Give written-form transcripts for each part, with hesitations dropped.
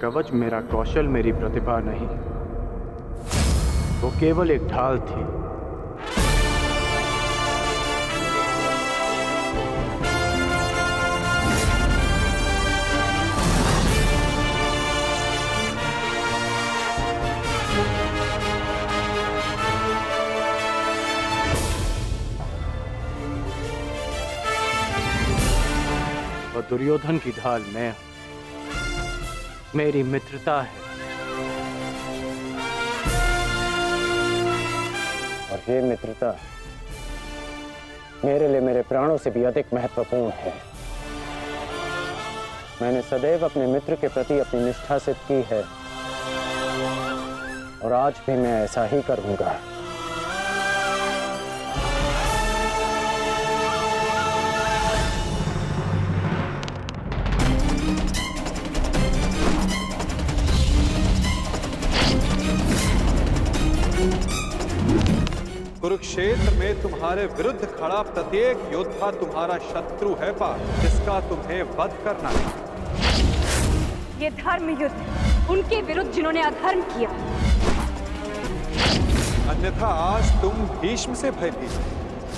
कवच मेरा कौशल, मेरी प्रतिभा नहीं, वो केवल एक ढाल थी। वो दुर्योधन की ढाल मैं हूं, मेरी मित्रता है। और ये मित्रता मेरे लिए मेरे प्राणों से भी अधिक महत्वपूर्ण है। मैंने सदैव अपने मित्र के प्रति अपनी निष्ठा सिद्ध की है और आज भी मैं ऐसा ही करूंगा। कुरुक्षेत्र में तुम्हारे विरुद्ध खड़ा प्रत्येक योद्धा तुम्हारा शत्रु है पार्थ, जिसका तुम्हें वध करना है। ये धर्म युद्ध उनके विरुद्ध जिन्होंने अधर्म किया। अन्यथा आज तुम भीष्म से भयभीत,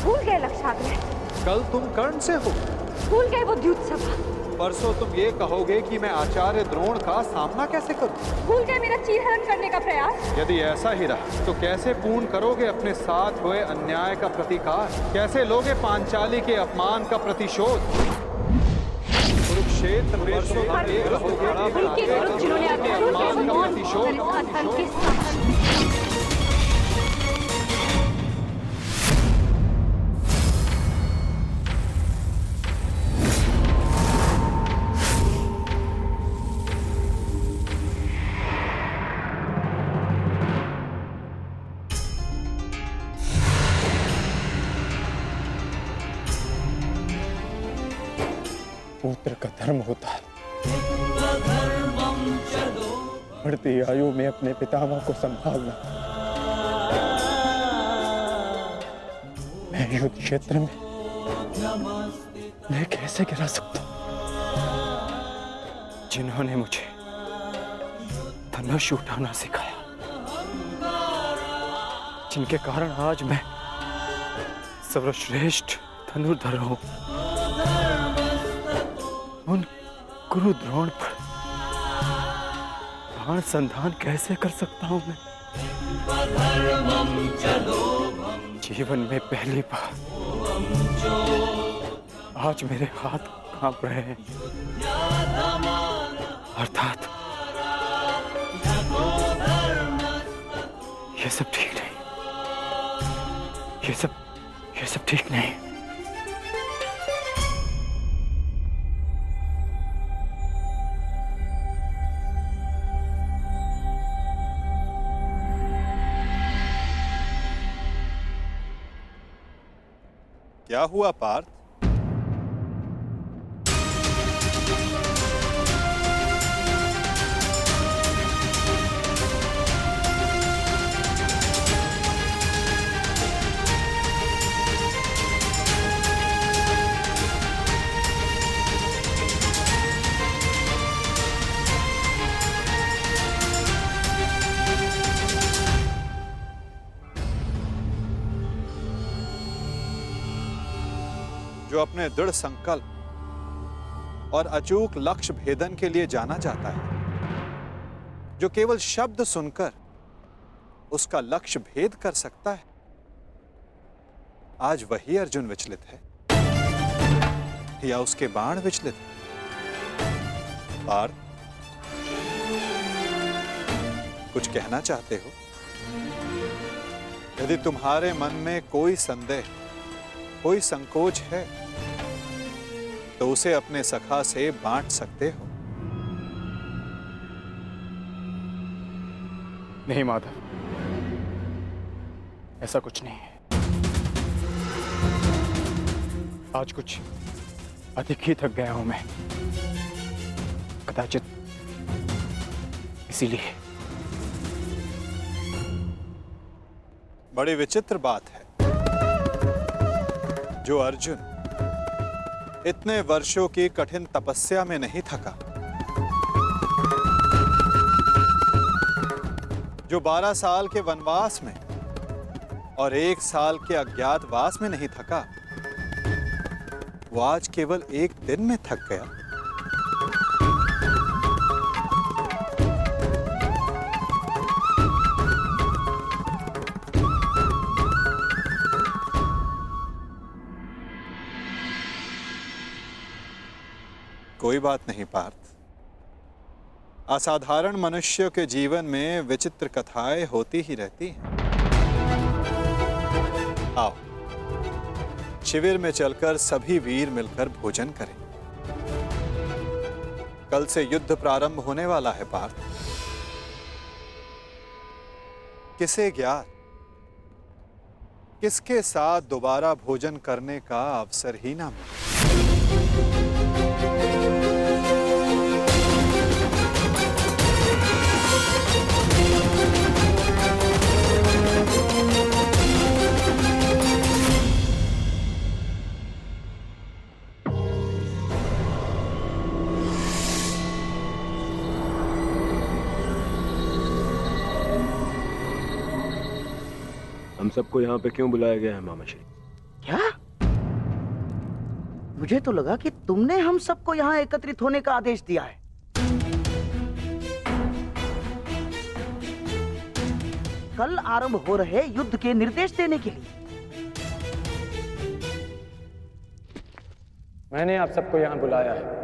भूल गए लक्षाग्रह, कल तुम कर्ण से हो, भूल गए वो द्यूत सभा, परसों तुम ये कहोगे कि मैं आचार्य द्रोण का सामना कैसे करूं। भूल गए मेरा चीरहरण करने का प्रयास। यदि ऐसा ही रहा तो कैसे पूर्ण करोगे अपने साथ हुए अन्याय का प्रतिकार, कैसे लोगे पांचाली के अपमान का प्रतिशोध। कुरुक्षेत्र में तुम्हारे विरुद्ध खड़ा उनके विरुद्ध जिन्होंने अधर्म किया, वो कौन? अधर्म के साथ पुत्र का धर्म होता है बढ़ती आयु में अपने पितामह को संभालना। मैं युद्ध क्षेत्र में मैं कैसे गिरा सकता हूं? जिन्होंने मुझे धनुष उठाना सिखाया, जिनके कारण आज मैं सर्वश्रेष्ठ धनुर्धर हूं, उन गुरु द्रोण पर बाण संधान कैसे कर सकता हूं मैं? जीवन में पहली बार आज मेरे हाथ कांप रहे हैं, अर्थात ये सब ठीक नहीं, ये सब ठीक नहीं। क्या हुआ पार्थ? जो अपने दृढ़ संकल्प और अचूक लक्ष्य भेदन के लिए जाना जाता है, जो केवल शब्द सुनकर उसका लक्ष्य भेद कर सकता है, आज वही अर्जुन विचलित है या उसके बाण विचलित है? पार्थ, कुछ कहना चाहते हो? यदि तुम्हारे मन में कोई संदेह, कोई संकोच है तो उसे अपने सखा से बांट सकते हो। नहीं माधव, ऐसा कुछ नहीं है। आज कुछ अधिक ही थक गया हूं मैं, कदाचित इसीलिए। बड़ी विचित्र बात है, जो अर्जुन इतने वर्षों की कठिन तपस्या में नहीं थका, जो 12 साल के वनवास में और 1 साल के अज्ञातवास में नहीं थका, वो आज केवल 1 दिन में थक गया। कोई बात नहीं पार्थ, असाधारण मनुष्यों के जीवन में विचित्र कथाएं होती ही रहती हैं। आओ शिविर में चलकर सभी वीर मिलकर भोजन करें। कल से युद्ध प्रारंभ होने वाला है पार्थ। किसे ज्ञात किसके साथ दोबारा भोजन करने का अवसर ही ना मिले। हम सबको यहाँ पे क्यों बुलाया गया है मामाश्री? क्या? मुझे तो लगा कि तुमने हम सबको यहाँ एकत्रित होने का आदेश दिया है। कल आरंभ हो रहे युद्ध के निर्देश देने के लिए। मैंने आप सबको यहाँ बुलाया है।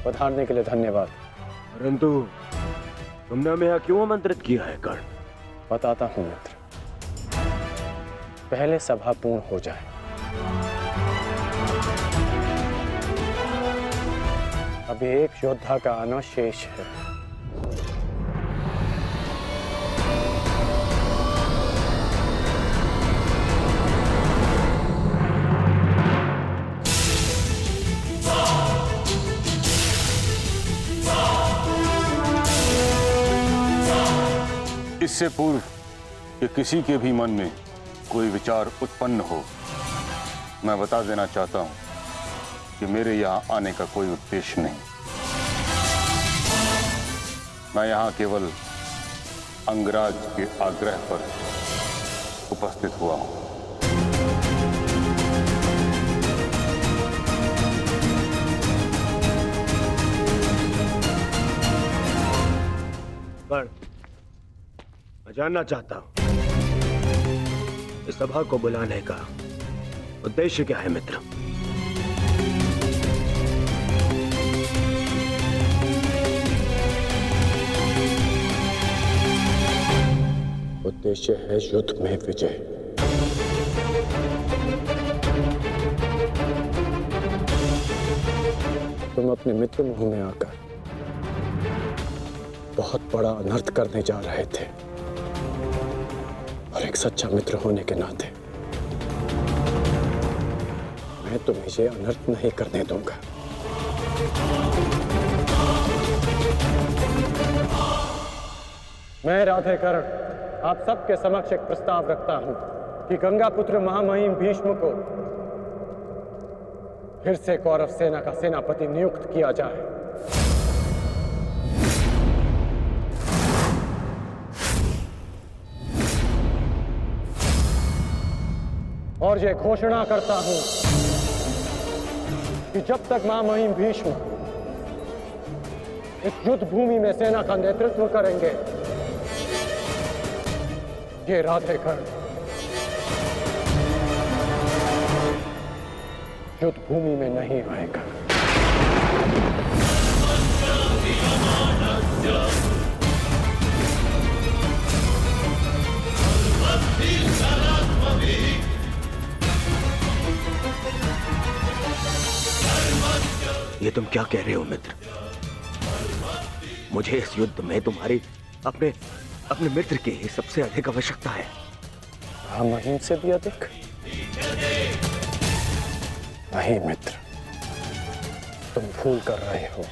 पधारने के लिए धन्यवाद। परंतु तुमने हमें यहाँ क्यों आमंत्रित किया है कर्ण? बताता हूं मित्र, पहले सभा पूर्ण हो जाए। अभी एक योद्धा का आना शेष है। इससे पूर्व कि किसी के भी मन में कोई विचार उत्पन्न हो, मैं बता देना चाहता हूं कि मेरे यहां आने का कोई उद्देश्य नहीं। मैं यहां केवल अंगराज के आग्रह पर उपस्थित हुआ हूं। कर्ण, मैं जानना चाहता हूं इस सभा को बुलाने का उद्देश्य क्या है मित्र? उद्देश्य है युद्ध में विजय। तुम अपने मित्र मुंह में आकर बहुत बड़ा अनर्थ करने जा रहे थे, और एक सच्चा मित्र होने के नाते मैं तुम्हें ये अनर्थ नहीं करने दूंगा। मैं राधेकर्ण आप सबके समक्ष एक प्रस्ताव रखता हूं कि गंगा पुत्र महामहिम भीष्म को फिर से कौरव सेना का सेनापति नियुक्त किया जाए। और ये घोषणा करता हूं कि जब तक महामहिम भीष्म इस युद्ध भूमि में सेना का नेतृत्व करेंगे, ये राधेकर्ण युद्ध भूमि में नहीं आएगा। ये तुम क्या कह रहे हो मित्र? मुझे इस युद्ध में तुम्हारी अपने मित्र की ही सबसे अधिक आवश्यकता है। महामहिम से भी अधिक? नहीं मित्र, तुम भूल कर रहे हो।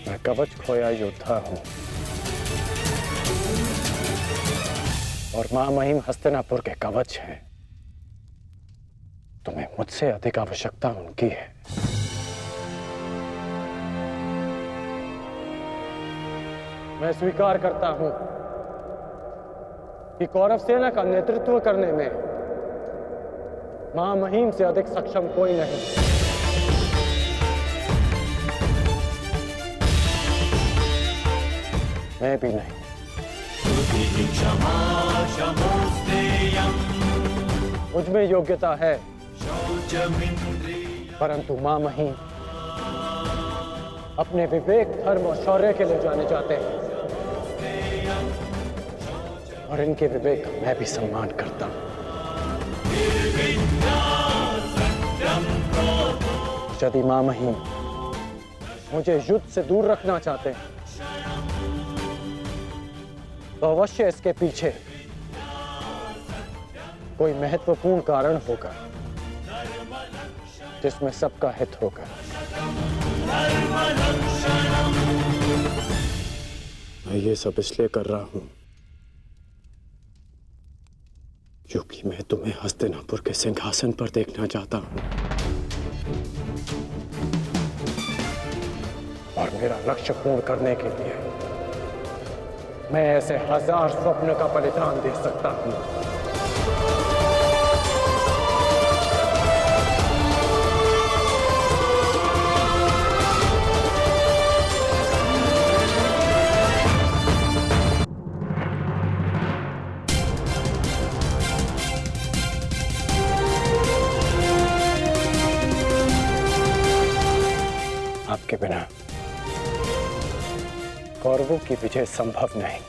मैं कवच खोया योद्धा हूं, और महामहिम हस्तिनापुर के कवच हैं। तुम्हें मुझसे अधिक आवश्यकता उनकी है। मैं स्वीकार करता हूं कि कौरव सेना का नेतृत्व करने में महामहिम से अधिक सक्षम कोई नहीं। मैं भी नहीं। मुझ में योग्यता है, परंतु महामहिम अपने विवेक, धर्म और शौर्य के लिए जाने जाते हैं, और इनके विवेक का मैं भी सम्मान करता हूं। यदि महामहिम मुझे युद्ध से दूर रखना चाहते हैं तो अवश्य इसके पीछे कोई महत्वपूर्ण कारण होगा जिसमें सबका हित होगा। मैं ये सब इसलिए कर रहा हूं क्योंकि मैं तुम्हें हस्तिनापुर के सिंहासन पर देखना चाहता हूं, और मेरा लक्ष्य पूर्ण करने के लिए मैं ऐसे 1000 स्वप्न का बलिदान दे सकता हूं। आपके बिना कौरवों की विजय संभव नहीं।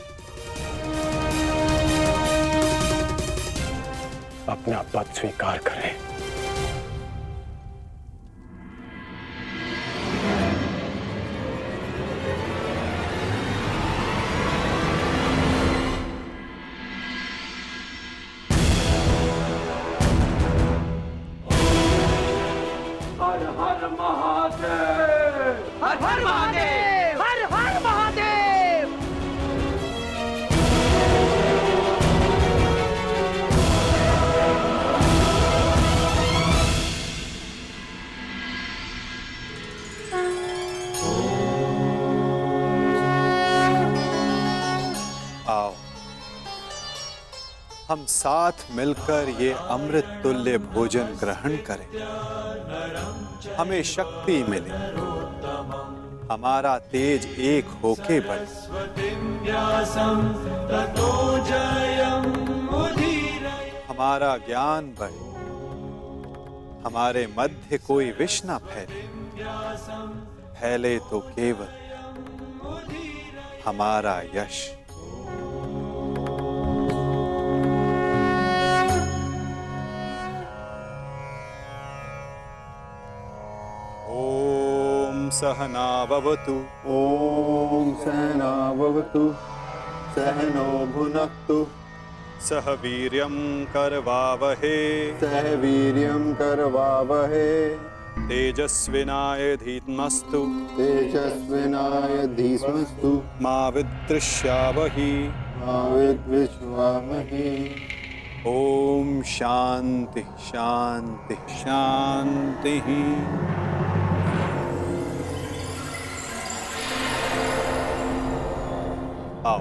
अपना पद स्वीकार करें। हर हर महादेव, हर हर महादेव, हर हर महादेव। आओ हम साथ मिलकर ये अमृत तुल्य भोजन ग्रहण करें, हमें शक्ति मिले, हमारा तेज एक होके बढ़े। हमारा ज्ञान बढ़े, हमारे मध्य कोई विष न फैले, फैले तो केवल हमारा यश। सहना भवतु। ओम सहना भवतु। सहनो भुनक्तु। सह वीर्यं करवावहे। सह वीर्यं करवावहे। तेजस्विनाय धीमस्तु। तेजस्विनाय धीमस्तु। मा विद्विषावहि। मा विद्विषावहि। ओम शांति शांति शांति। आओ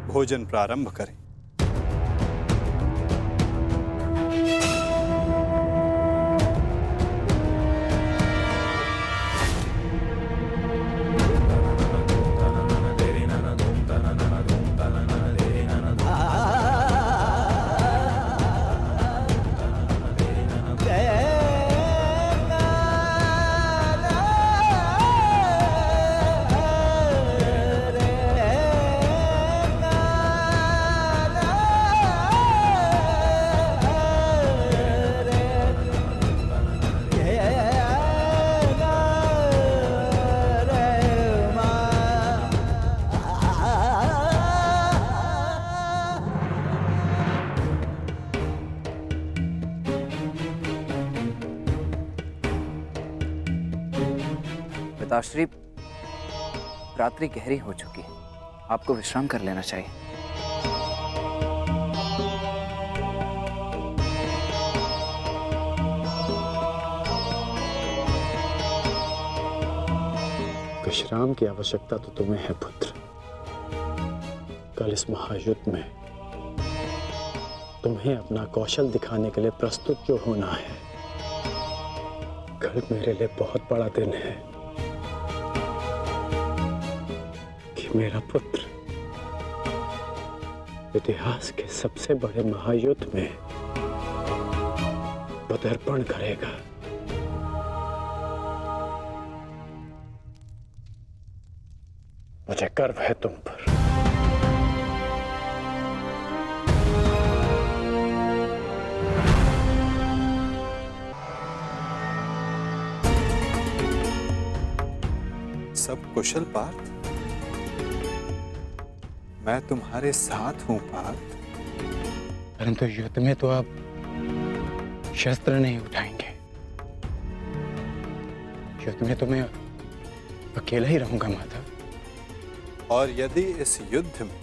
भोजन प्रारंभ करें। पिताश्री, रात्रि गहरी हो चुकी है, आपको विश्राम कर लेना चाहिए। विश्राम की आवश्यकता तो तुम्हें है पुत्र। कल इस महायुद्ध में तुम्हें अपना कौशल दिखाने के लिए प्रस्तुत जो होना है। कल मेरे लिए बहुत बड़ा दिन है कि मेरा पुत्र इतिहास के सबसे बड़े महायुद्ध में पदार्पण करेगा। मुझे गर्व है तुम पर। सब कुशल पार्थ? मैं तुम्हारे साथ हूं पार्थ। परंतु युद्ध में तो आप शस्त्र नहीं उठाएंगे। युद्ध में तो मैं अकेला ही रहूंगा माधव। और यदि इस युद्ध में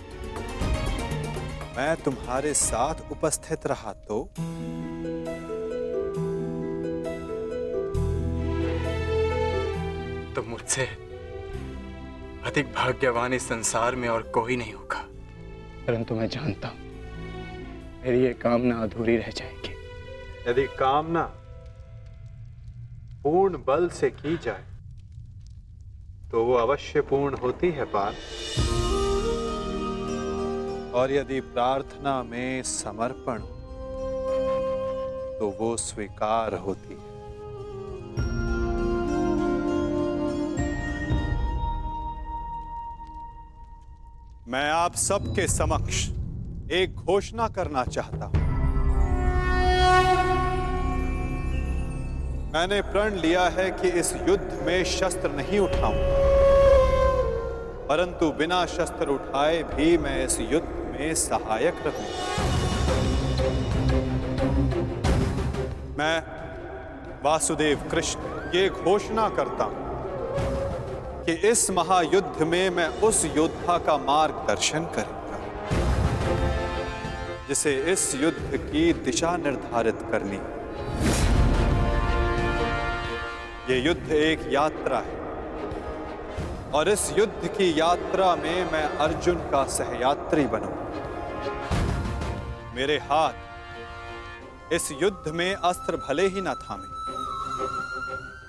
मैं तुम्हारे साथ उपस्थित रहा तो मुझसे अधिक भाग्यवान इस संसार में और कोई नहीं होगा। परंतु मैं जानता हूं मेरी ये कामना अधूरी रह जाएगी। यदि कामना पूर्ण बल से की जाए तो वो अवश्य पूर्ण होती है पार्थ। और यदि प्रार्थना में समर्पण तो वो स्वीकार होती है। मैं आप सबके समक्ष एक घोषणा करना चाहता हूं। मैंने प्रण लिया है कि इस युद्ध में शस्त्र नहीं उठाऊंगा, परंतु बिना शस्त्र उठाए भी मैं इस युद्ध में सहायक रहूंगा। मैं वासुदेव कृष्ण ये घोषणा करता हूं कि इस महायुद्ध में मैं उस योद्धा का मार्गदर्शन करूंगा जिसे इस युद्ध की दिशा निर्धारित करनी। ये युद्ध एक यात्रा है और इस युद्ध की यात्रा में मैं अर्जुन का सहयात्री बनूंगा। मेरे हाथ इस युद्ध में अस्त्र भले ही न थामे,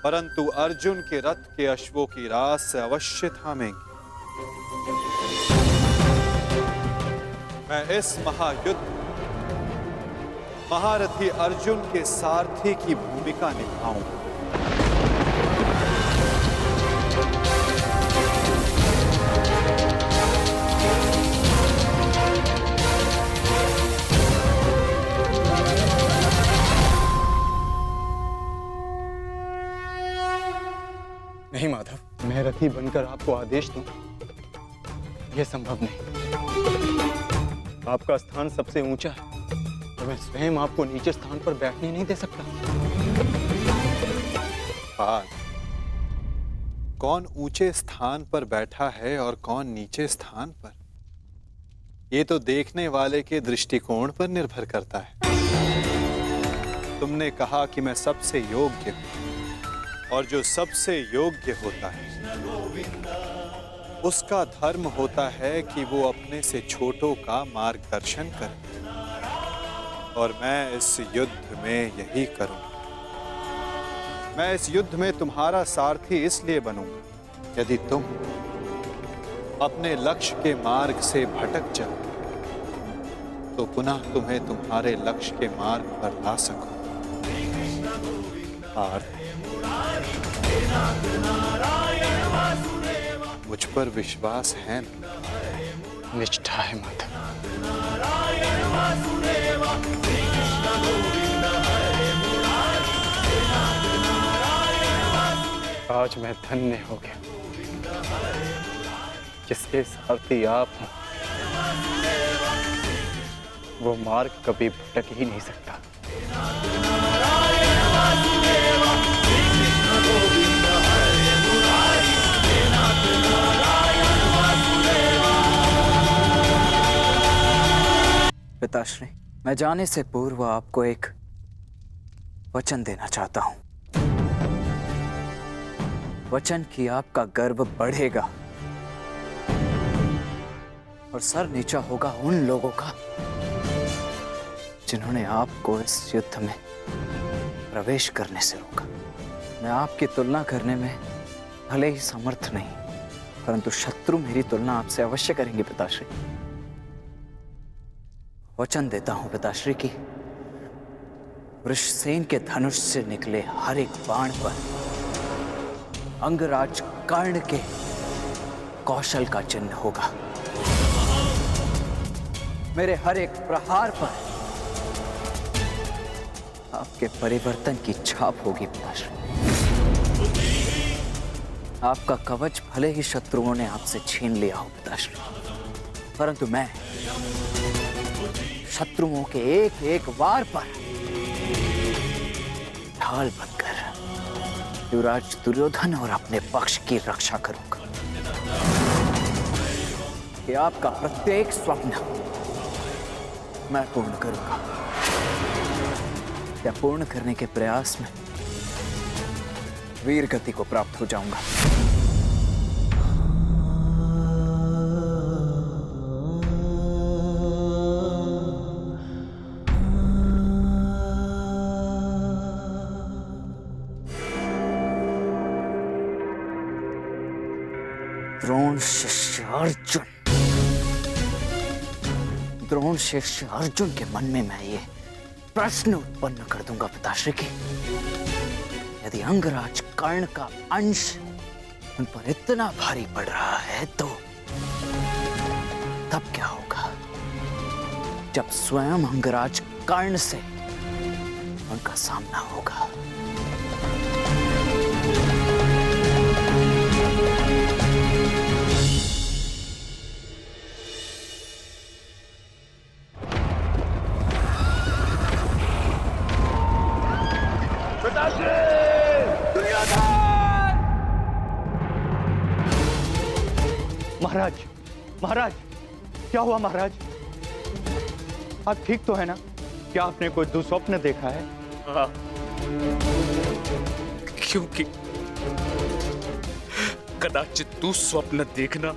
परंतु अर्जुन के रथ के अश्वों की रास से अवश्य थामेंगे। मैं इस महायुद्ध महारथी अर्जुन के सारथी की भूमिका निभाऊंगा। नहीं माधव, मैं रथी बनकर आपको आदेश दूं, यह संभव नहीं। आपका स्थान सबसे ऊंचा है तो मैं स्वयं आपको नीचे स्थान पर बैठने नहीं दे सकता। कौन ऊंचे स्थान पर बैठा है और कौन नीचे स्थान पर, ये तो देखने वाले के दृष्टिकोण पर निर्भर करता है। तुमने कहा कि मैं सबसे योग्य हूं, और जो सबसे योग्य होता है उसका धर्म होता है कि वो अपने से छोटों का मार्गदर्शन करे, और मैं इस युद्ध में यही करूंगा। मैं इस युद्ध में तुम्हारा सारथी इसलिए बनूंगा यदि तुम अपने लक्ष्य के मार्ग से भटक जाओ तो पुनः तुम्हें तुम्हारे लक्ष्य के मार्ग पर ला सकूं। मुझ पर विश्वास है ना? निष्ठा है माधव। आज मैं धन्य हो गया जिसके सारथी आप हैं। वो मार्ग कभी भटक ही नहीं सकता। पिताश्री, मैं जाने से पूर्व आपको एक वचन देना चाहता हूं। वचन कि आपका गर्व बढ़ेगा और सर नीचा होगा उन लोगों का जिन्होंने आपको इस युद्ध में प्रवेश करने से रोका। मैं आपकी तुलना करने में भले ही समर्थ नहीं, परंतु शत्रु मेरी तुलना आपसे अवश्य करेंगे पिताश्री। वचन देता हूं पिताश्री की वृषसेन के धनुष से निकले हर एक बाण पर अंगराज कर्ण के कौशल का चिन्ह होगा। मेरे हर एक प्रहार पर आपके परिवर्तन की छाप होगी पिताश्री। आपका कवच भले ही शत्रुओं ने आपसे छीन लिया हो पिताश्री, परंतु मैं शत्रुओं के एक एक वार पर ढाल बनकर युवराज दुर्योधन और अपने पक्ष की रक्षा करूंगा कि आपका प्रत्येक स्वप्न मैं पूर्ण करूंगा। या पूर्ण करने के प्रयास में वीर गति को प्राप्त हो जाऊंगा। द्रोण शिष्य अर्जुन, द्रोण शिष्य अर्जुन के मन में मैं ये प्रश्न उत्पन्न कर दूंगा पिताश्री की, यदि अंगराज कर्ण का अंश उन पर इतना भारी पड़ रहा है तो तब क्या होगा जब स्वयं अंगराज कर्ण से उनका सामना होगा। महाराज, महाराज, क्या हुआ महाराज? आप ठीक तो है ना? क्या आपने कोई दुस्वप्न देखा है? हाँ, क्योंकि कदाचित दुस्वप्न देखना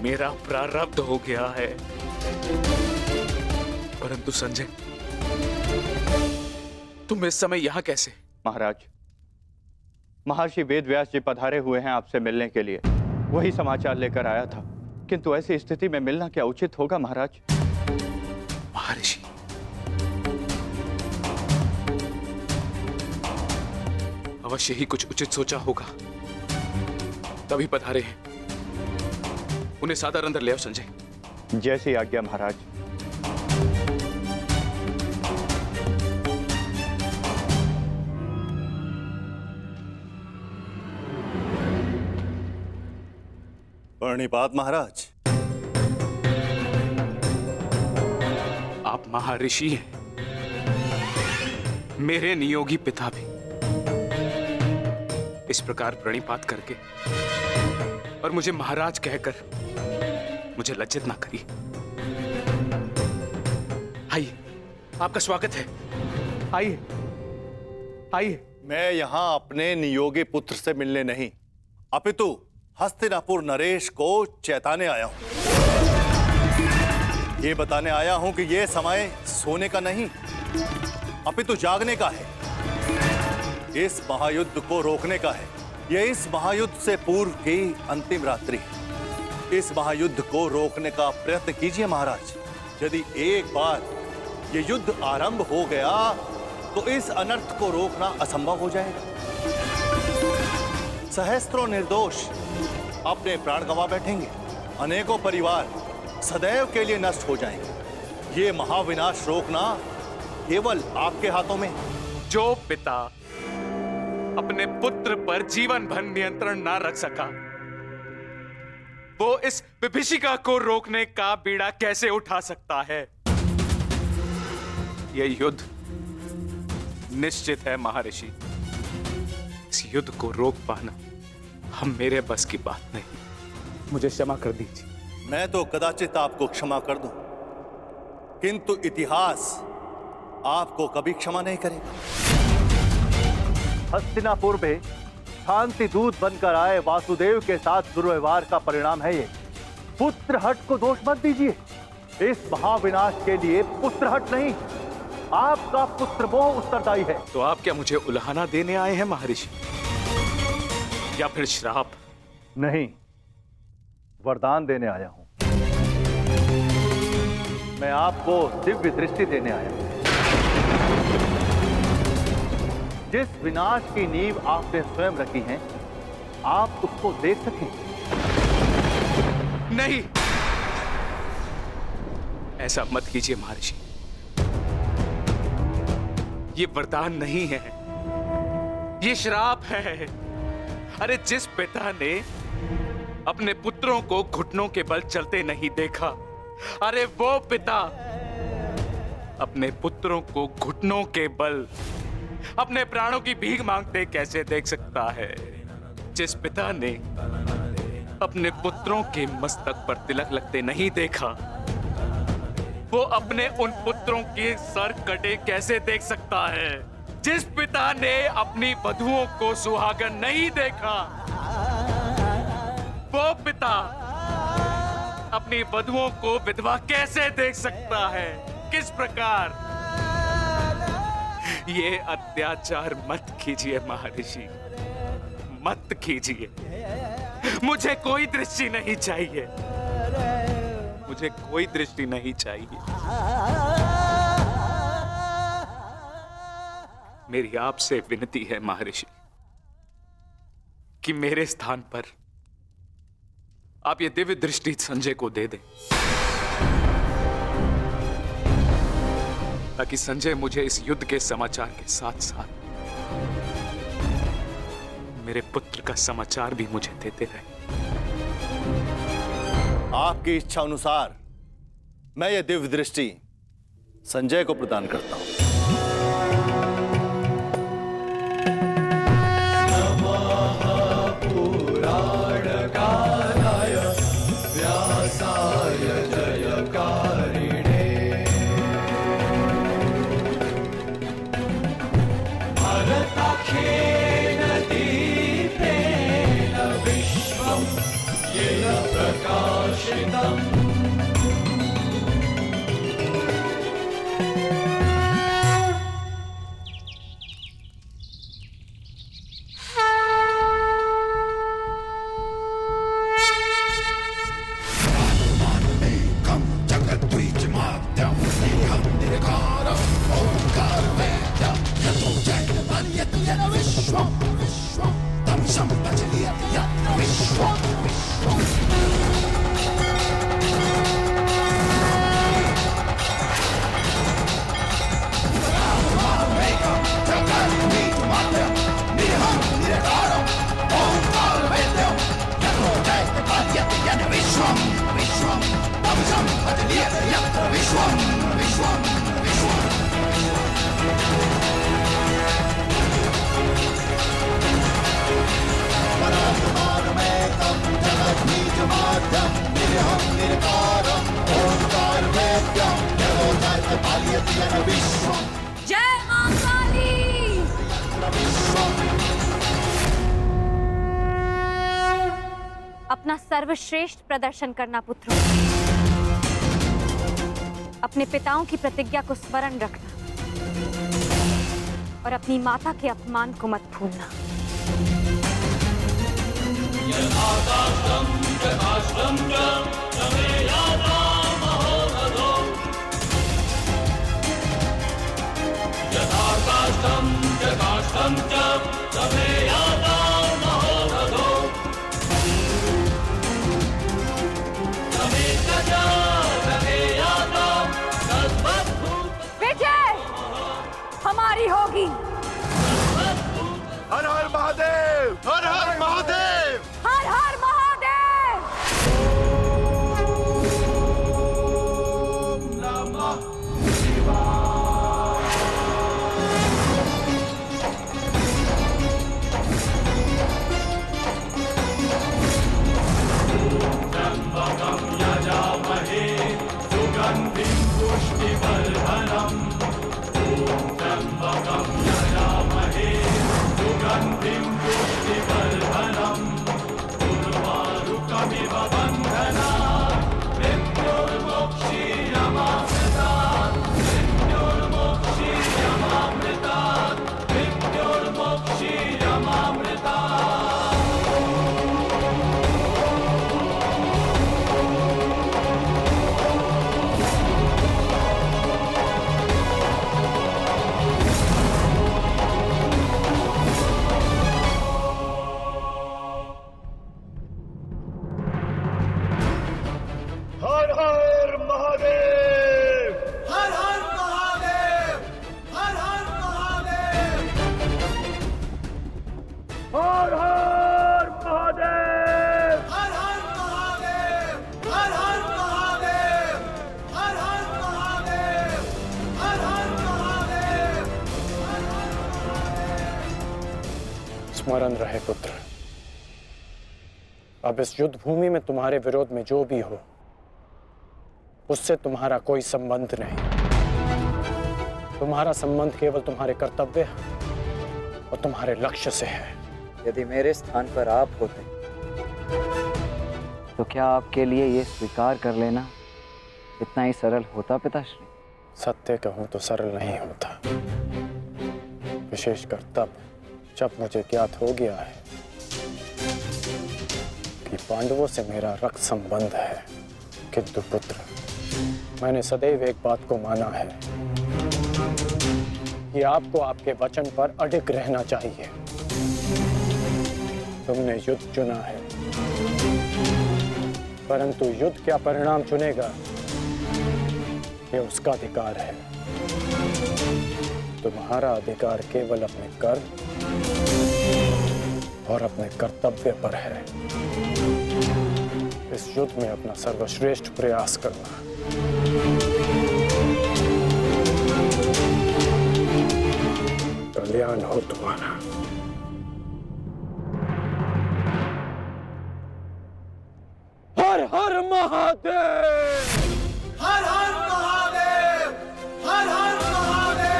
मेरा प्रारब्ध हो गया है। परंतु संजय, तुम इस समय यहां कैसे? महाराज, महर्षि वेदव्यास जी पधारे हुए हैं आपसे मिलने के लिए, वही समाचार लेकर आया था। किंतु ऐसी स्थिति में मिलना क्या उचित होगा महाराज? महर्षि, अवश्य ही कुछ उचित सोचा होगा, तभी पधारे हैं। उन्हें सादर अंदर ले आओ संजय। जैसी आज्ञा महाराज। प्रणिपात महाराज। आप महर्षि हैं, मेरे नियोगी पिता भी। इस प्रकार प्रणिपात करके और मुझे महाराज कहकर मुझे लज्जित ना करिए। आइए, आपका स्वागत है। आइए, आइए। मैं यहां अपने नियोगी पुत्र से मिलने नहीं, अपितु हस्तिनापुर नरेश को चेताने आया हूं। ये बताने आया हूं कि ये समय सोने का नहीं, अपितु जागने का है। इस महायुद्ध को रोकने का है। ये इस महायुद्ध से पूर्व की अंतिम रात्रि है। इस महायुद्ध को रोकने का प्रयत्न कीजिए महाराज। यदि एक बार ये युद्ध आरंभ हो गया तो इस अनर्थ को रोकना असंभव हो जाएगा। सहस्त्रों निर्दोष अपने प्राण गंवा बैठेंगे, अनेकों परिवार सदैव के लिए नष्ट हो जाएंगे। ये महाविनाश रोकना केवल आपके हाथों में। जो पिता अपने पुत्र पर जीवन भर नियंत्रण ना रख सका, वो इस विभीषिका को रोकने का बीड़ा कैसे उठा सकता है? यह युद्ध निश्चित है महर्षि। इस युद्ध को रोक पाना हम मेरे बस की बात नहीं। मुझे क्षमा कर दीजिए। मैं तो कदाचित आपको क्षमा कर दूं, किंतु इतिहास आपको कभी क्षमा नहीं करेगा। हस्तिनापुर में शांति दूत बनकर आए वासुदेव के साथ दुर्व्यवहार का परिणाम है ये। पुत्रहट को दोष मत दीजिए। इस महाविनाश के लिए पुत्रहट नहीं, आपका पुत्र मोह उत्तरदायी है। तो आप क्या मुझे उल्हाना देने आए हैं महर्षि, या फिर श्राप? नहीं, वरदान देने आया हूं। मैं आपको दिव्य दृष्टि देने आया हूं। जिस विनाश की नींव आपने स्वयं रखी है, आप उसको देख सकें। नहीं, ऐसा मत कीजिए महर्षि। ये वरदान नहीं है, ये श्राप है। अरे जिस पिता ने अपने पुत्रों को घुटनों के बल चलते नहीं देखा, अरे वो पिता अपने पुत्रों को घुटनों के बल अपने प्राणों की भीख मांगते कैसे देख सकता है? जिस पिता ने अपने पुत्रों के मस्तक पर तिलक लगते नहीं देखा, वो अपने उन पुत्रों के सर कटे कैसे देख सकता है? जिस पिता ने अपनी वधुओं को सुहागन नहीं देखा, वो पिता अपनी वधुओं को विधवा कैसे देख सकता है? किस प्रकार? ये अत्याचार मत कीजिए महर्षि, मत कीजिए। मुझे कोई दृष्टि नहीं चाहिए, मुझे कोई दृष्टि नहीं चाहिए। मेरी आपसे विनती है महर्षि कि मेरे स्थान पर आप ये दिव्य दृष्टि संजय को दे दें, ताकि संजय मुझे इस युद्ध के समाचार के साथ साथ मेरे पुत्र का समाचार भी मुझे देते रहे। आपकी इच्छा अनुसार मैं ये दिव्य दृष्टि संजय को प्रदान करता हूं। जय मां काली। अपना सर्वश्रेष्ठ प्रदर्शन करना पुत्रों, अपने पिताओं की प्रतिज्ञा को स्मरण रखना और अपनी माता के अपमान को मत भूलना। विजय हमारी होगी। हर हर महादेव, हर हर महादेव, हर हर महादेव। सुगंधिं पुष्टिवर्धनम् स्मरण रहे पुत्र, अब इस युद्ध भूमि में तुम्हारे विरोध में जो भी हो उससे तुम्हारा कोई संबंध नहीं। तुम्हारा संबंध केवल तुम्हारे कर्तव्य और तुम्हारे लक्ष्य से है। यदि मेरे स्थान पर आप होते तो क्या आपके लिए ये स्वीकार कर लेना इतना ही सरल होता पिताश्री? सत्य कहूं तो सरल नहीं होता, विशेषकर तब जब मुझे ज्ञात हो गया है कि पांडवों से मेरा रक्त संबंध है। किंतु पुत्र, मैंने सदैव एक बात को माना है कि आपको आपके वचन पर अडिग रहना चाहिए। तुमने युद्ध चुना है, परंतु युद्ध क्या परिणाम चुनेगा ये उसका अधिकार है। तुम्हारा अधिकार केवल अपने कर्म और अपने कर्तव्य पर है। इस युद्ध में अपना सर्वश्रेष्ठ प्रयास करना। कल्याण हो तुम्हारा। हर हर महादेव! हर हर महादेव! हर हर महादेव!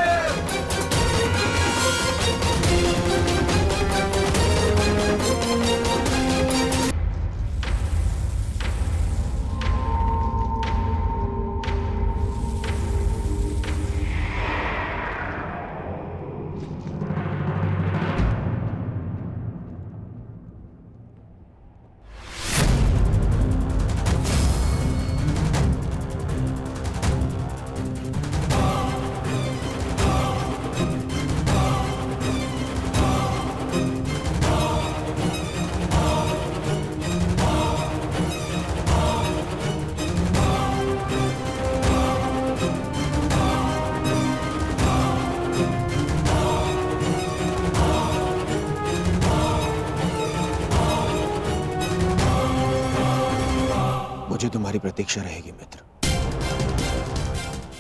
मुझे तुम्हारी प्रतीक्षा रहेगी मित्र,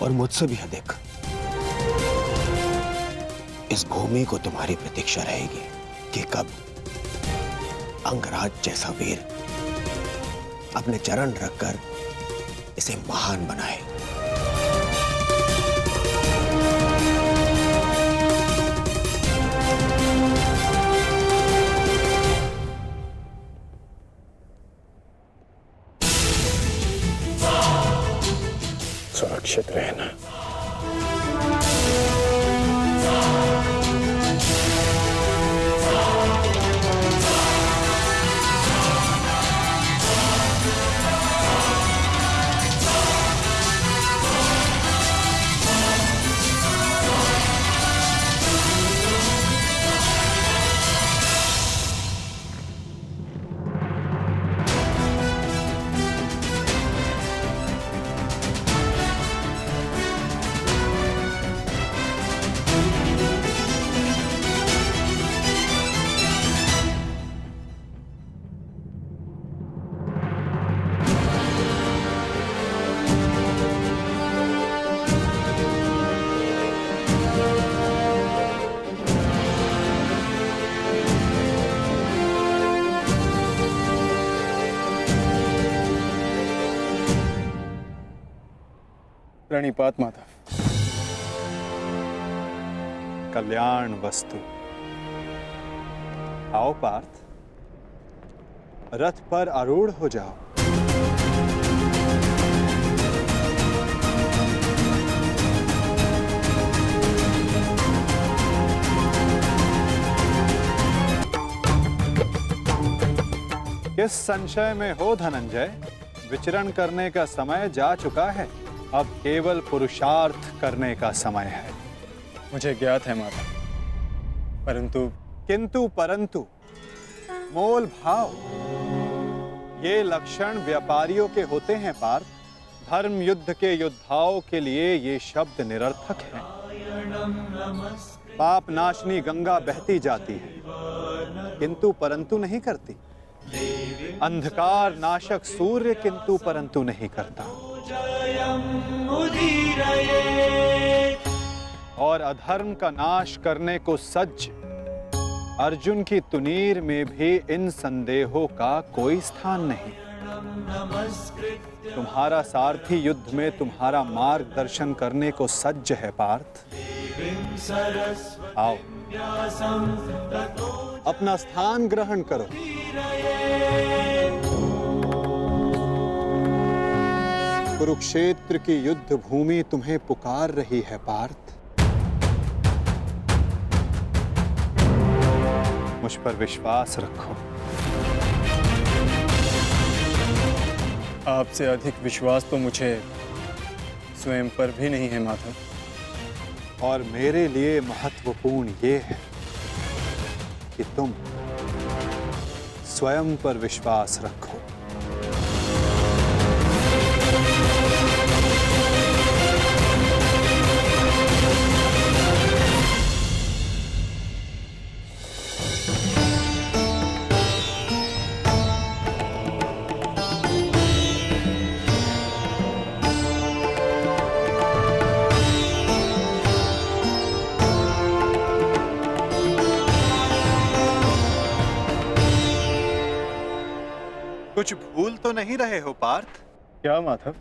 और मुझसे भी अधिक इस भूमि को तुम्हारी प्रतीक्षा रहेगी कि कब अंगराज जैसा वीर अपने चरण रखकर इसे महान बनाए। सुरक्षित रहना। प्रणिपात माता। कल्याण वस्तु। आओ पार्थ, रथ पर आरूढ़ हो जाओ। किस संशय में हो धनंजय? विचरण करने का समय जा चुका है, अब केवल पुरुषार्थ करने का समय है। मुझे ज्ञात है माता, किंतु परंतु मोल भाव, ये लक्षण व्यापारियों के होते हैं पार्थ। धर्म युद्ध के योद्धाओं के लिए ये शब्द निरर्थक हैं। पाप नाशनी गंगा बहती जाती है किंतु परंतु नहीं करती। अंधकार नाशक सूर्य किंतु परंतु नहीं करता। और अधर्म का नाश करने को सज्ज अर्जुन की तुनीर में भी इन संदेहों का कोई स्थान नहीं। तुम्हारा सारथी युद्ध में तुम्हारा मार्गदर्शन करने को सज्ज है पार्थ। आओ, अपना स्थान ग्रहण करो। कुरुक्षेत्र की युद्ध भूमि तुम्हें पुकार रही है पार्थ। मुझ पर विश्वास रखो। आपसे अधिक विश्वास तो मुझे स्वयं पर भी नहीं है माधव। और मेरे लिए महत्वपूर्ण ये है कि तुम स्वयं पर विश्वास रखो। कुछ भूल तो नहीं रहे हो पार्थ? क्या माधव?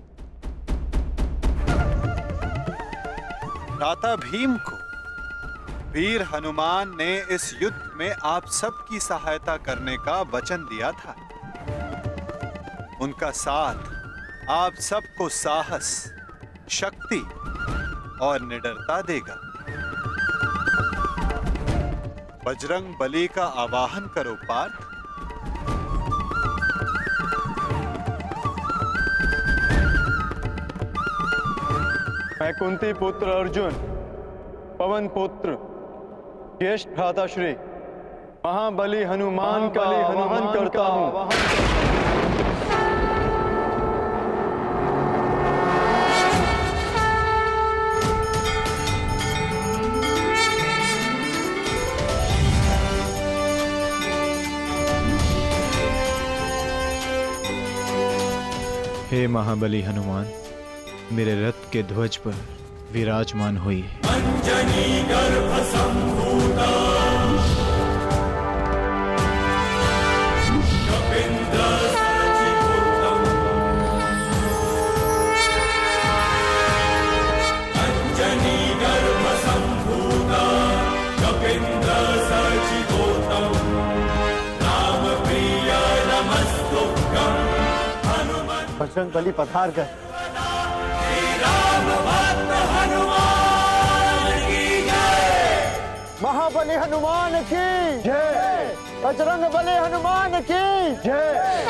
भ्राता भीम को वीर हनुमान ने इस युद्ध में आप सबकी सहायता करने का वचन दिया था। उनका साथ आप सबको साहस, शक्ति और निडरता देगा। बजरंग बली का आवाहन करो पार्थ। मैं कुंती पुत्र अर्जुन, पवन पुत्र, ज्येष्ठ भ्राताश्री महाबली हनुमान का आवाहन करता हूँ। हे महाबली हनुमान, मेरे रथ के ध्वज पर विराजमान हुई। अंजनी गर्भ संभूता कपिंद्र सचिपुत्रम। अंजनी गर्भ संभूता कपिंद्र सचिपुत्रम। राम प्रिय नमस्तुभ्यं। बजरंग बली पधार गए। महाबली हनुमान की जय। बजरंग बली हनुमान की जय।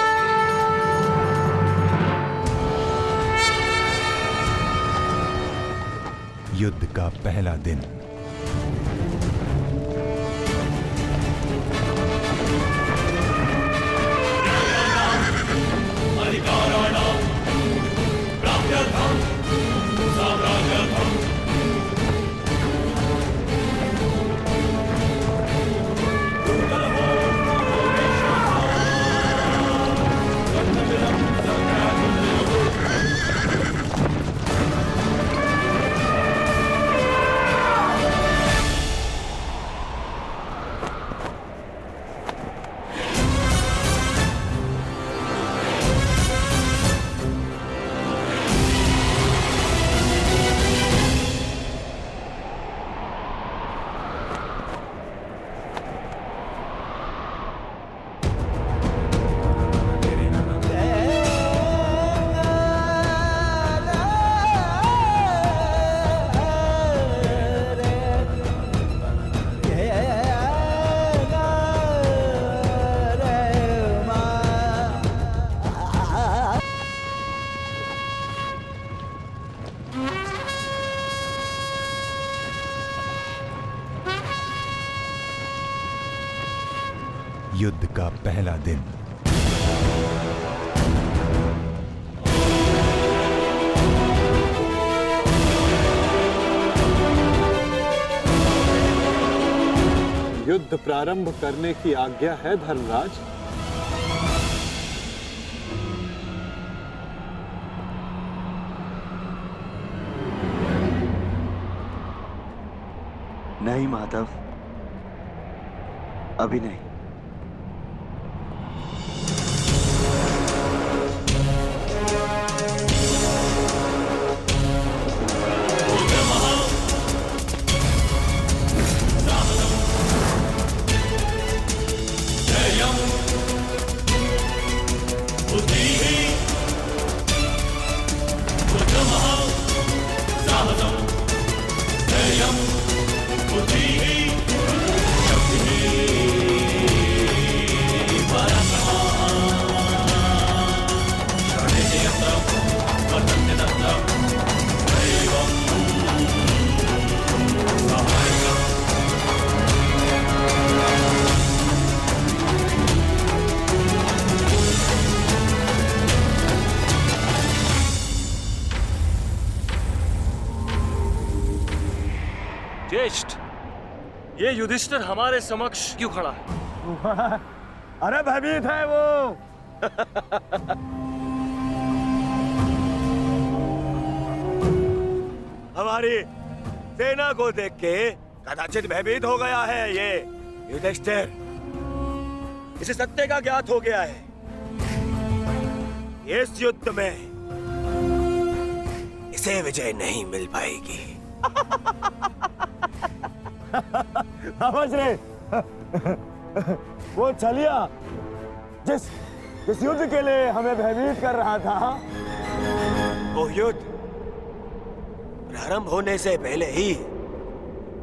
युद्ध का पहला दिन। युद्ध का पहला दिन। युद्ध प्रारंभ करने की आज्ञा है धर्मराज। नहीं माधव, अभी नहीं। ज्येष्ठ, ये युधिष्ठिर हमारे समक्ष क्यों खड़ा है? अरे भयभीत है वो। हमारी सेना को देख के कदाचित भयभीत हो गया है ये युधिष्ठिर। इसे सत्य का ज्ञात हो गया है। इस युद्ध में इसे विजय नहीं मिल पाएगी। समझ रहे? वो छलिया जिस युद्ध के लिए हमें भयभीत कर रहा था, वो युद्ध प्रारंभ होने से पहले ही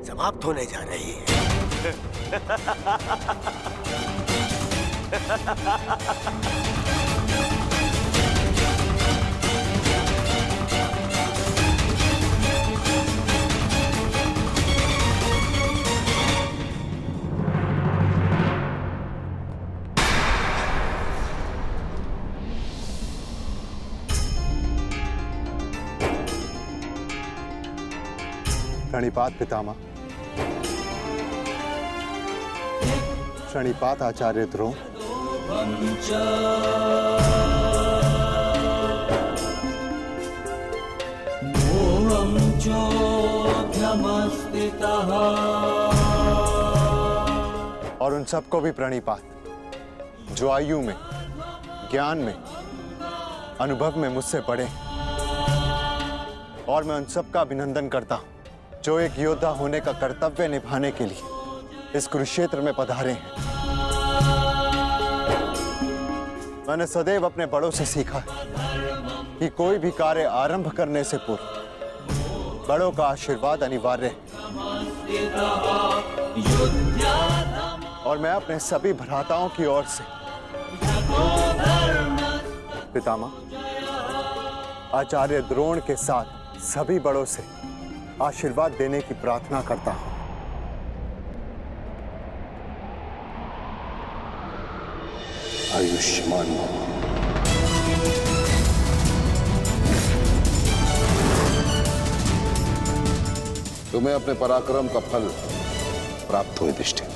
समाप्त होने जा रही है। प्रणिपात पितामह। प्रणिपात आचार्य द्रोण। और उन सबको भी प्रणिपात जो आयु में, ज्ञान में, अनुभव में मुझसे बड़े। और मैं उन सबका अभिनंदन करता हूं जो एक योद्धा होने का कर्तव्य निभाने के लिए इस कुरुक्षेत्र में पधारे हैं। मैंने सदैव अपने बड़ों से सीखा है कि कोई भी कार्य आरंभ करने से पूर्व बड़ों का आशीर्वाद अनिवार्य है। और मैं अपने सभी भ्राताओं की ओर से पितामह आचार्य द्रोण के साथ सभी बड़ों से आशीर्वाद देने की प्रार्थना करता हूं। आयुष्मान तुम्हें अपने पराक्रम का फल प्राप्त हो युधिष्ठिर।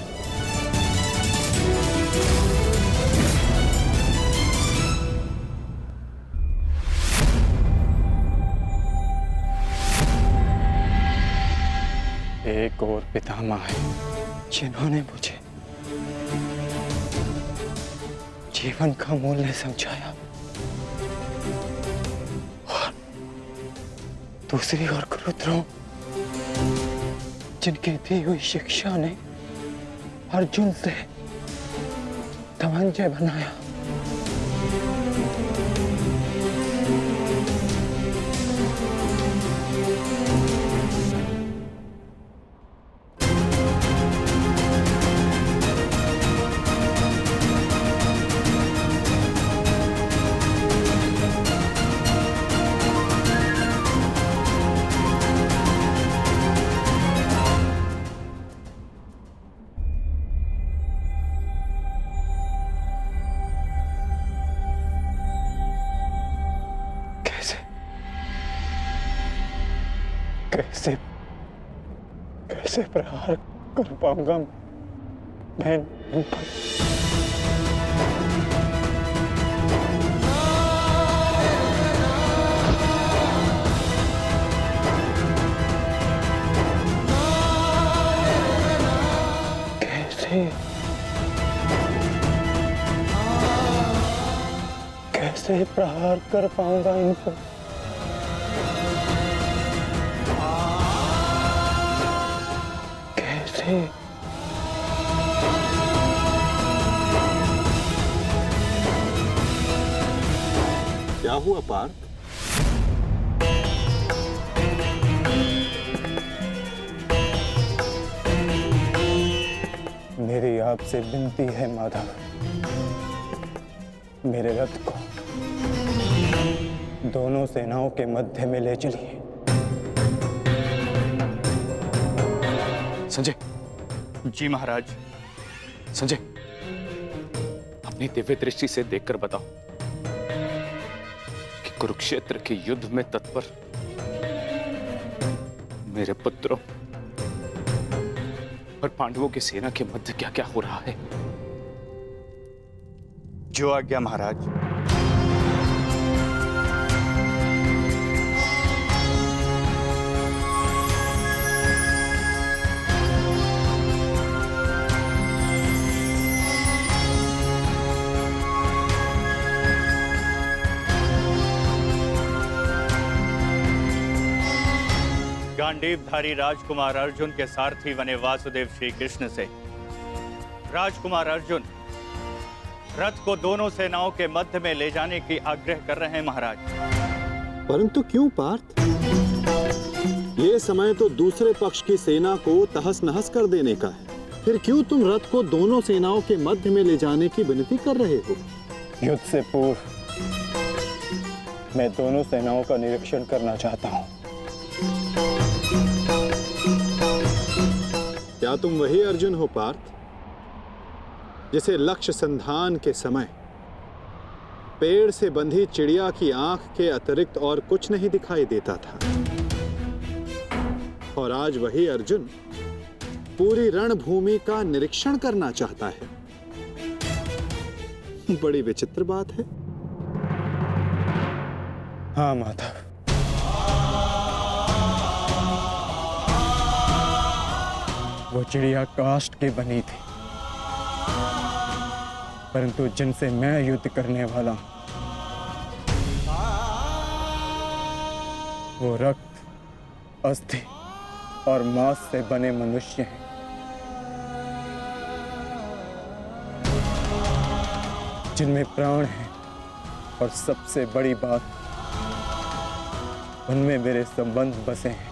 एक और पितामह है जिन्होंने मुझे जीवन का मूल्य समझाया, और दूसरी ओर गुरुद्रोण जिनके दी हुई शिक्षा ने अर्जुन से धनंजय बनाया। कैसे प्रहार कर पाऊंगा मैं इन पर? कैसे कैसे प्रहार कर पाऊंगा इन पर? कैसे? क्या हुआ पार्थ? मेरी आपसे विनती है माधव, मेरे रथ को दोनों सेनाओं के मध्य में ले चलिए। संजय। जी महाराज। संजय, अपनी दिव्य दृष्टि से देखकर बताओ कि कुरुक्षेत्र के युद्ध में तत्पर मेरे पुत्रों और पांडवों की सेना के मध्य क्या क्या हो रहा है? जो आज्ञा महाराज। गांडीवधारी राजकुमार अर्जुन के सारथी बने वासुदेव श्री कृष्ण से राजकुमार अर्जुन रथ को दोनों सेनाओं के मध्य में ले जाने की आग्रह कर रहे हैं महाराज। परंतु क्यों पार्थ? ये समय तो दूसरे पक्ष की सेना को तहस नहस कर देने का है। फिर क्यों तुम रथ को दोनों सेनाओं के मध्य में ले जाने की विनती कर रहे हो? युद्ध से पूर्व मैं दोनों सेनाओं का निरीक्षण करना चाहता हूं। क्या तुम वही अर्जुन हो पार्थ, जिसे लक्ष्य संधान के समय पेड़ से बंधी चिड़िया की आंख के अतिरिक्त और कुछ नहीं दिखाई देता था? और आज वही अर्जुन पूरी रणभूमि का निरीक्षण करना चाहता है। बड़ी विचित्र बात है। हाँ माधव, वो चिड़िया काष्ठ की बनी थी, परंतु जिनसे मैं युद्ध करने वाला हूं वो रक्त, अस्थि और मांस से बने मनुष्य हैं। जिनमें प्राण है और सबसे बड़ी बात, उनमें मेरे संबंध बसे हैं।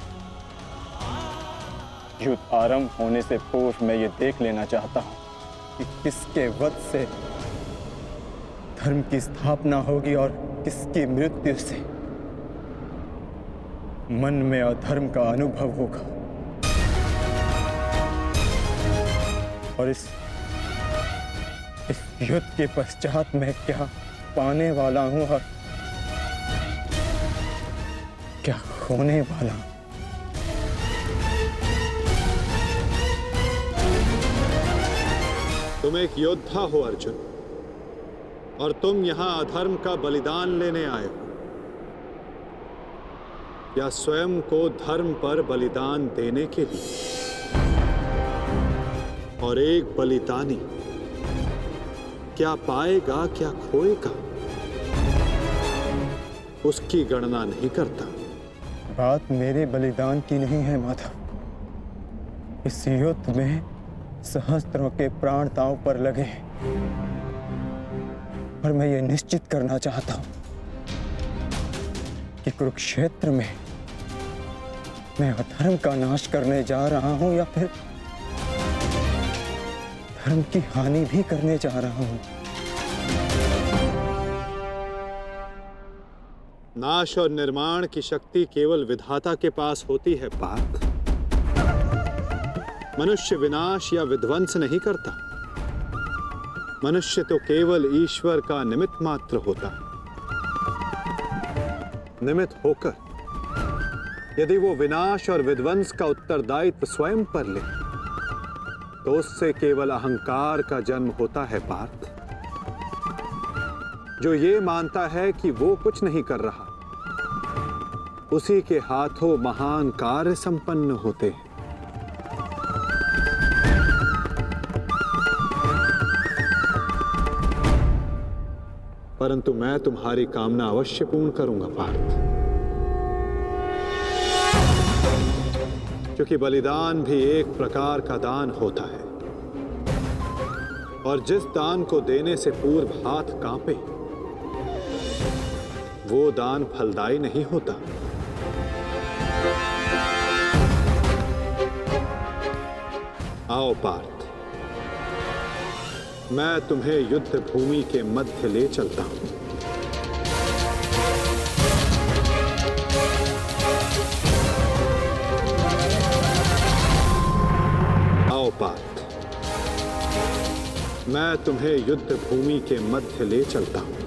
युद्ध आरंभ होने से पूर्व मैं ये देख लेना चाहता हूं कि किसके वध से धर्म की स्थापना होगी और किसकी मृत्यु से मन में अधर्म का अनुभव होगा। और इस युद्ध के पश्चात मैं क्या पाने वाला हूं और क्या खोने वाला हूं। तुम एक योद्धा हो अर्जुन, और तुम यहां अधर्म का बलिदान लेने आए हो, या स्वयं को धर्म पर बलिदान देने के लिए? और एक बलिदानी क्या पाएगा क्या खोएगा, उसकी गणना नहीं करता। बात मेरे बलिदान की नहीं है माधव। इस युद्ध में सहस्त्रों के प्राण दांव पर लगे हैं और मैं ये निश्चित करना चाहता हूं कि कुरुक्षेत्र में मैं अधर्म का नाश करने जा रहा हूं या फिर धर्म की हानि भी करने जा रहा हूं। नाश और निर्माण की शक्ति केवल विधाता के पास होती है पार्थ। मनुष्य विनाश या विध्वंस नहीं करता। मनुष्य तो केवल ईश्वर का निमित्त मात्र होता है। निमित्त होकर यदि वो विनाश और विध्वंस का उत्तरदायित्व स्वयं पर ले, तो उससे केवल अहंकार का जन्म होता है पार्थ, जो ये मानता है कि वो कुछ नहीं कर रहा। उसी के हाथों महान कार्य संपन्न होते हैं। परंतु मैं तुम्हारी कामना अवश्य पूर्ण करूंगा पार्थ, क्योंकि बलिदान भी एक प्रकार का दान होता है, और जिस दान को देने से पूर्व हाथ कांपे वो दान फलदायी नहीं होता। आओ पार्थ, मैं तुम्हें युद्ध भूमि के मध्य ले चलता हूं। आओ पार्थ, मैं तुम्हें युद्ध भूमि के मध्य ले चलता हूं।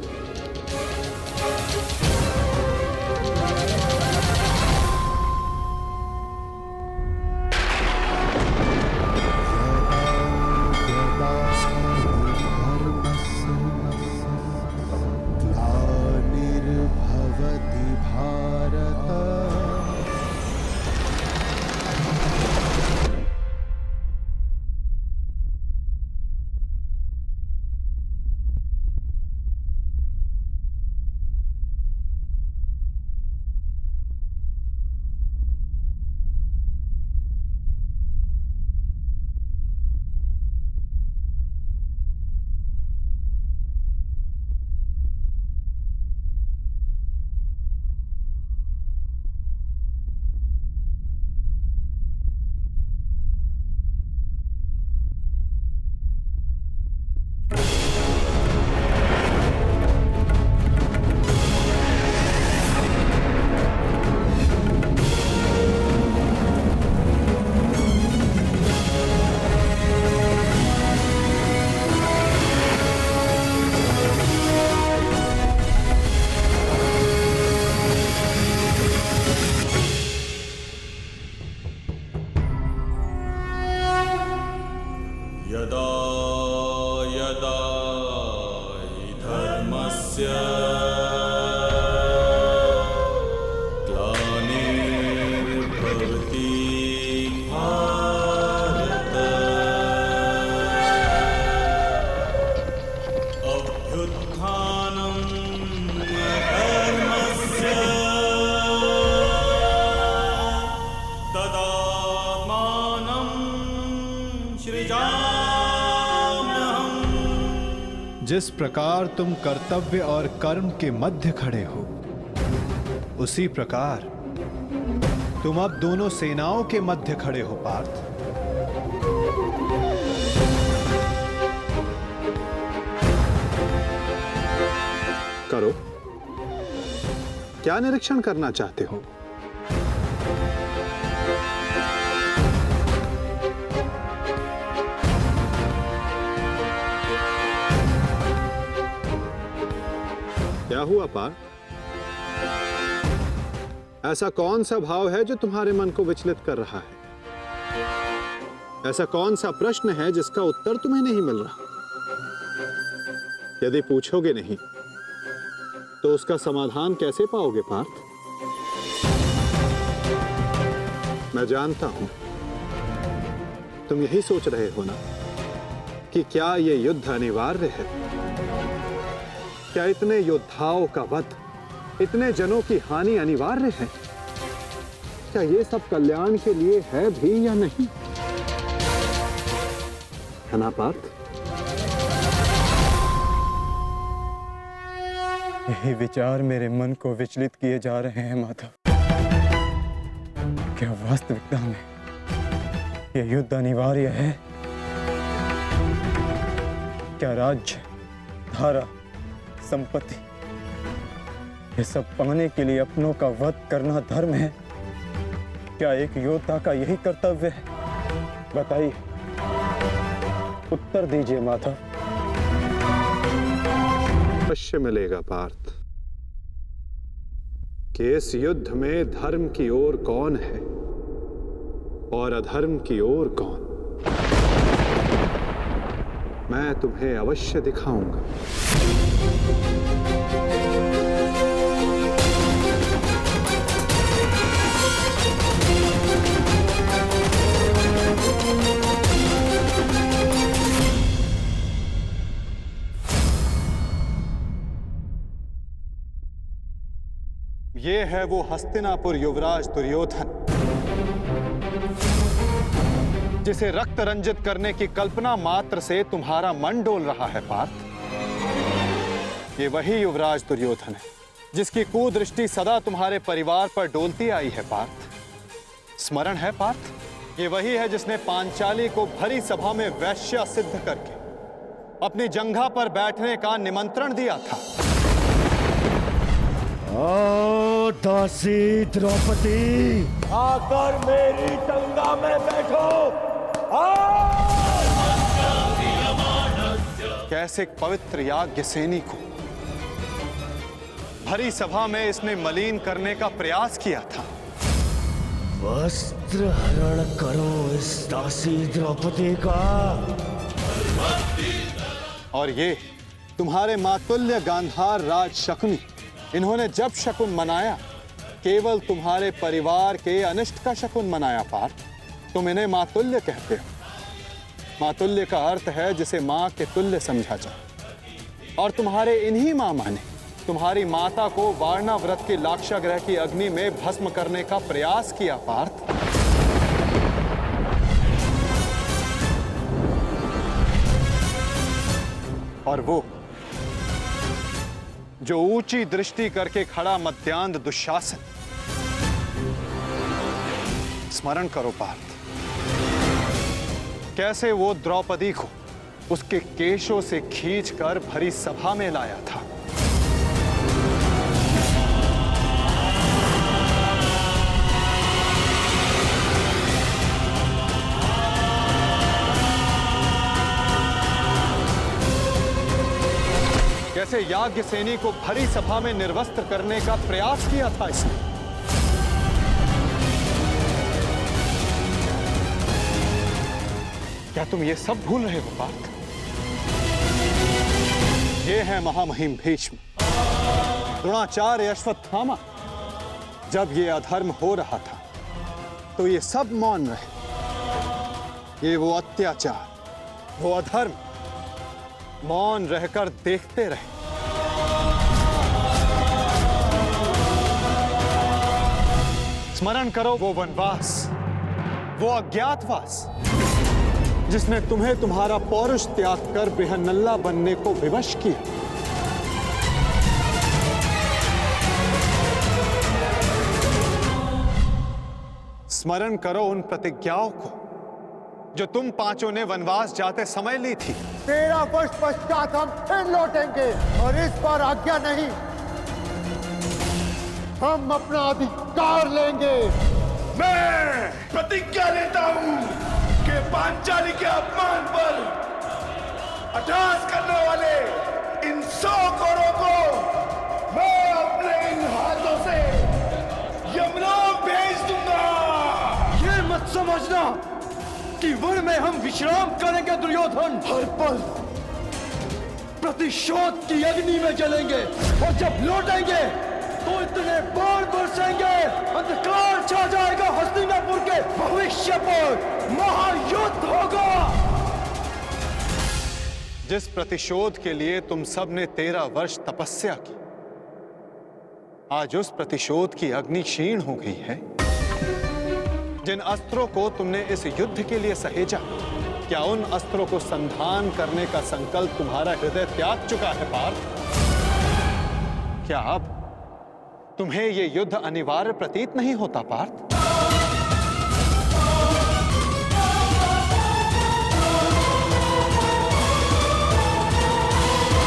यदा यदा हि धर्मस्य ग्लानिर्भवति भारत अभ्युत्थानं धर्मस्य तदात्मानं सृजाम्यहम्। जिस प्रकार तुम कर्तव्य और कर्म के मध्य खड़े हो, उसी प्रकार तुम अब दोनों सेनाओं के मध्य खड़े हो पार्थ। करो, क्या निरीक्षण करना चाहते हो? क्या हुआ पार्थ? ऐसा कौन सा भाव है जो तुम्हारे मन को विचलित कर रहा है? ऐसा कौन सा प्रश्न है जिसका उत्तर तुम्हें नहीं मिल रहा? यदि पूछोगे नहीं तो उसका समाधान कैसे पाओगे पार्थ? मैं जानता हूं तुम यही सोच रहे हो ना कि क्या यह युद्ध अनिवार्य है? क्या इतने योद्धाओं का वध, इतने जनों की हानि अनिवार्य है? क्या ये सब कल्याण के लिए है भी या नहीं? है ना पार्थ? यही विचार मेरे मन को विचलित किए जा रहे हैं माधव। क्या वास्तविकता में यह युद्ध अनिवार्य है? क्या राज्य, धारा, संपत्ति, ये सब पाने के लिए अपनों का वध करना धर्म है? क्या एक योद्धा का यही कर्तव्य है? बताइए, उत्तर दीजिए माधव। अवश्य मिलेगा पार्थ कि इस युद्ध में धर्म की ओर कौन है और अधर्म की ओर कौन। मैं तुम्हें अवश्य दिखाऊंगा। ये है वो हस्तिनापुर युवराज दुर्योधन, जिसे रक्त रंजित करने की कल्पना मात्र से तुम्हारा मन डोल रहा है पार्थ। ये वही युवराज दुर्योधन है जिसकी कुदृष्टि सदा तुम्हारे परिवार पर डोलती आई है पार्थ। स्मरण है पार्थ? ये वही है जिसने पांचाली को भरी सभा में वैश्य सिद्ध करके अपनी जंघा पर बैठने का निमंत्रण दिया था। ओ दासी द्रौपदी, आकर मेरी जंघा में बैठो। कैसे एक पवित्र याज्ञ सैनी को भरी सभा में इसने मलिन करने का प्रयास किया था। वस्त्र हरण करो इस दासी द्रौपदी का। और ये तुम्हारे मातुल्य गांधार राज शकुनी, इन्होंने जब शकुन मनाया केवल तुम्हारे परिवार के अनिष्ट का शकुन मनाया पार्थ। तुम इन्हें मातुल्य कहते हो। मातुल्य का अर्थ है जिसे मां के तुल्य समझा जाए। और तुम्हारे इन्हीं मामा ने तुम्हारी माता को वारणा व्रत के लाक्षागृह की अग्नि में भस्म करने का प्रयास किया पार्थ। और वो जो ऊंची दृष्टि करके खड़ा मध्यांध दुशासन, स्मरण करो पार्थ, कैसे वो द्रौपदी को उसके केशों से खींचकर भरी सभा में लाया था। कैसे याज्ञ सैनी को भरी सभा में निर्वस्त्र करने का प्रयास किया था इसने। क्या तुम ये सब भूल रहे हो पार्थ? ये है महामहिम भीष्म, द्रोणाचार्य, अश्वत्थामा। जब ये अधर्म हो रहा था तो ये सब मौन रहे। ये वो अत्याचार, वो अधर्म मौन रहकर देखते रहे। स्मरण करो वो वनवास, वो अज्ञातवास जिसने तुम्हें तुम्हारा पौरुष त्याग कर बृहन्नल्ला बनने को विवश किया। स्मरण करो उन प्रतिज्ञाओं को जो तुम पांचों ने वनवास जाते समय ली थी। 13 वर्ष पश्चात हम फिर लौटेंगे और इस बार आज्ञा नहीं, हम अपना अधिकार लेंगे। मैं प्रतिज्ञा लेता हूं कि पांचाली के अपमान पर अट्टहास करने वाले इन 100 कौरों को मैं अपने इन हाथों से यमलोक भेज दूंगा। ये मत समझना कि वन में हम विश्राम करेंगे दुर्योधन। हर पल प्रतिशोध की अग्नि में जलेंगे और जब लौटेंगे तो इतने बाण बरसेंगे, अंधकार छा जाएगा हस्तिनापुर के भविष्य पर, महायुद्ध होगा। जिस प्रतिशोध के लिए तुम सब ने 13 वर्ष तपस्या की, आज उस प्रतिशोध की अग्नि क्षीण हो गई है। जिन अस्त्रों को तुमने इस युद्ध के लिए सहेजा, क्या उन अस्त्रों को संधान करने का संकल्प तुम्हारा हृदय त्याग चुका है पार्थ? क्या अब तुम्हें यह युद्ध अनिवार्य प्रतीत नहीं होता पार्थ?